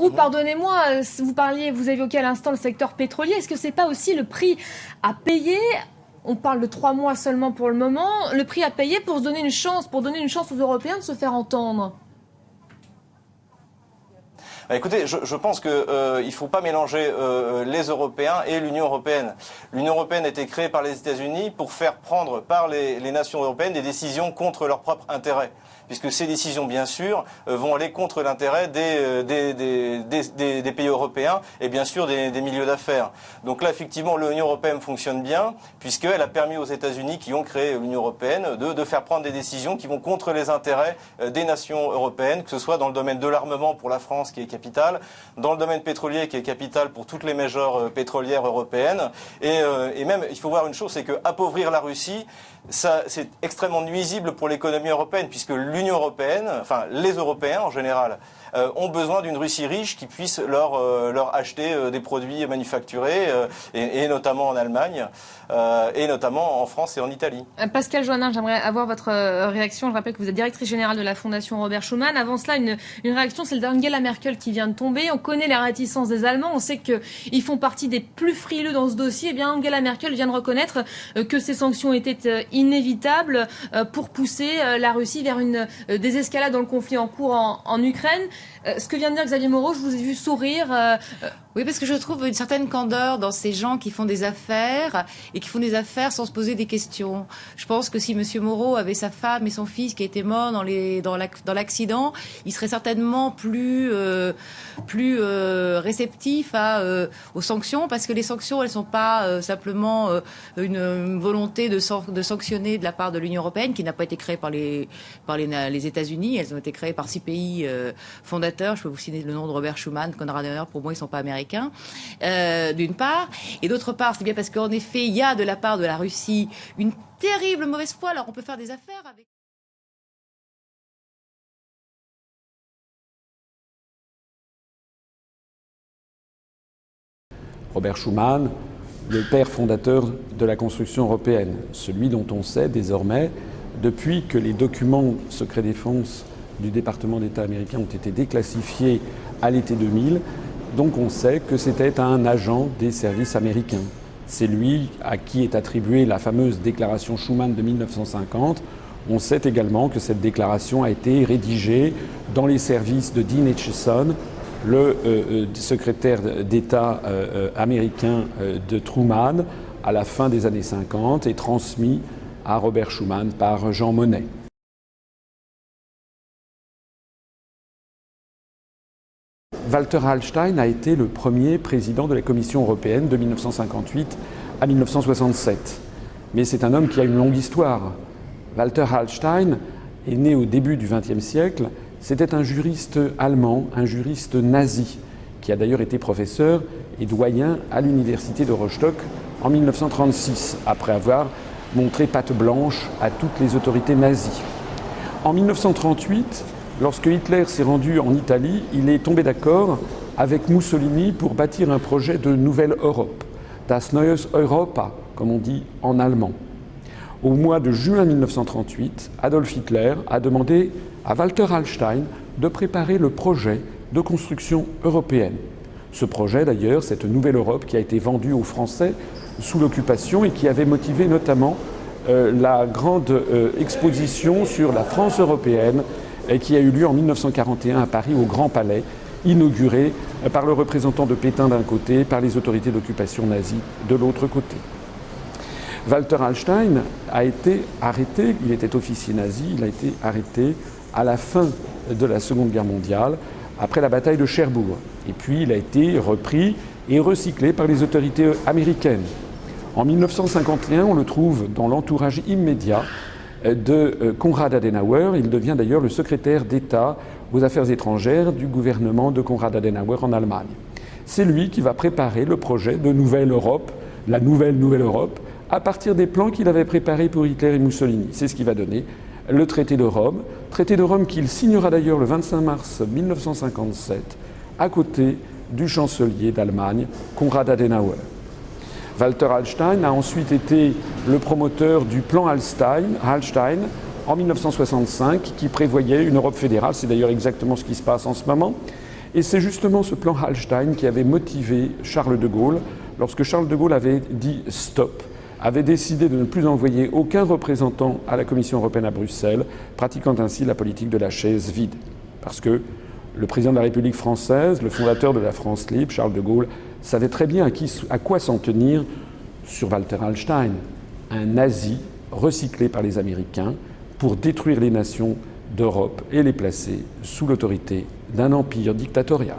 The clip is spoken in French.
Pardonnez-moi, vous évoquiez à l'instant le secteur pétrolier. Est-ce que c'est pas aussi le prix à payer? On parle de 3 mois seulement pour le moment. Le prix à payer pour donner une chance aux Européens de se faire entendre. Écoutez, je pense qu'il ne faut pas mélanger les Européens et l'Union européenne. L'Union européenne a été créée par les États-Unis pour faire prendre par les nations européennes des décisions contre leurs propres intérêts. Puisque ces décisions, bien sûr, vont aller contre l'intérêt des pays européens et bien sûr des milieux d'affaires. Donc là, effectivement, l'Union européenne fonctionne bien, puisqu'elle a permis aux États-Unis, qui ont créé l'Union européenne, de faire prendre des décisions qui vont contre les intérêts des nations européennes, que ce soit dans le domaine de l'armement pour la France, qui est capitale, dans le domaine pétrolier, qui est capital pour toutes les majors pétrolières européennes. Et même, il faut voir une chose, c'est qu'appauvrir la Russie, c'est extrêmement nuisible pour l'économie européenne, puisque l'Union européenne, enfin les Européens en général, ont besoin d'une Russie riche qui puisse leur acheter des produits manufacturés, et notamment en Allemagne, et notamment en France et en Italie. Pascal Joannin, j'aimerais avoir votre réaction. Je rappelle que vous êtes directrice générale de la Fondation Robert Schuman. Avant cela, une réaction, c'est d'Angela Merkel qui vient de tomber. On connaît la réticence des Allemands, on sait qu'ils font partie des plus frileux dans ce dossier. Eh bien, Angela Merkel vient de reconnaître que ces sanctions étaient inévitables pour pousser la Russie vers une désescalade dans le conflit en cours en Ukraine. Ce que vient de dire Xavier Moreau, je vous ai vu sourire. Oui, parce que je trouve une certaine candeur dans ces gens qui font des affaires et qui font des affaires sans se poser des questions. Je pense que si M. Moreau avait sa femme et son fils qui étaient morts dans l'accident, il serait certainement plus réceptif aux sanctions, parce que les sanctions, elles sont pas simplement une volonté de sanctionner de la part de l'Union européenne, qui n'a pas été créée par les États-Unis. Elles ont été créées par 6 pays fondateurs. Je peux vous citer le nom de Robert Schuman, Konrad Adenauer. Pour moi, ils sont pas américains. D'une part, et d'autre part, c'est bien parce qu'en effet, il y a de la part de la Russie une terrible mauvaise foi. Alors on peut faire des affaires avec... Robert Schuman, le père fondateur de la construction européenne, celui dont on sait désormais, depuis que les documents secret défense du département d'État américain ont été déclassifiés à l'été 2000, donc on sait que c'était un agent des services américains. C'est lui à qui est attribuée la fameuse déclaration Schuman de 1950. On sait également que cette déclaration a été rédigée dans les services de Dean Acheson, le secrétaire d'État américain de Truman, à la fin des années 50, et transmis à Robert Schuman par Jean Monnet. Walter Hallstein a été le premier président de la Commission européenne de 1958 à 1967. Mais c'est un homme qui a une longue histoire. Walter Hallstein est né au début du XXe siècle. C'était un juriste allemand, un juriste nazi, qui a d'ailleurs été professeur et doyen à l'université de Rostock en 1936, après avoir montré patte blanche à toutes les autorités nazies. En 1938, lorsque Hitler s'est rendu en Italie, il est tombé d'accord avec Mussolini pour bâtir un projet de nouvelle Europe, das neues Europa, comme on dit en allemand. Au mois de juin 1938, Adolf Hitler a demandé à Walter Hallstein de préparer le projet de construction européenne. Ce projet, d'ailleurs, cette nouvelle Europe qui a été vendue aux Français sous l'occupation et qui avait motivé notamment la grande exposition sur la France européenne et qui a eu lieu en 1941 à Paris, au Grand Palais, inauguré par le représentant de Pétain d'un côté, par les autorités d'occupation nazie de l'autre côté. Walter Hallstein a été arrêté, il était officier nazi, il a été arrêté à la fin de la Seconde Guerre mondiale, après la bataille de Cherbourg. Et puis il a été repris et recyclé par les autorités américaines. En 1951, on le trouve dans l'entourage immédiat de Konrad Adenauer. Il devient d'ailleurs le secrétaire d'État aux Affaires étrangères du gouvernement de Konrad Adenauer en Allemagne. C'est lui qui va préparer le projet de Nouvelle Europe, la nouvelle Europe, à partir des plans qu'il avait préparés pour Hitler et Mussolini. C'est ce qui va donner le traité de Rome qu'il signera d'ailleurs le 25 mars 1957, à côté du chancelier d'Allemagne, Konrad Adenauer. Walter Hallstein a ensuite été le promoteur du plan Hallstein en 1965, qui prévoyait une Europe fédérale. C'est d'ailleurs exactement ce qui se passe en ce moment. Et c'est justement ce plan Hallstein qui avait motivé Charles de Gaulle, lorsque Charles de Gaulle avait dit stop, avait décidé de ne plus envoyer aucun représentant à la Commission européenne à Bruxelles, pratiquant ainsi la politique de la chaise vide. Parce que le président de la République française, le fondateur de la France libre, Charles de Gaulle, savait très bien à quoi s'en tenir sur Walter Hallstein, un nazi recyclé par les Américains pour détruire les nations d'Europe et les placer sous l'autorité d'un empire dictatorial.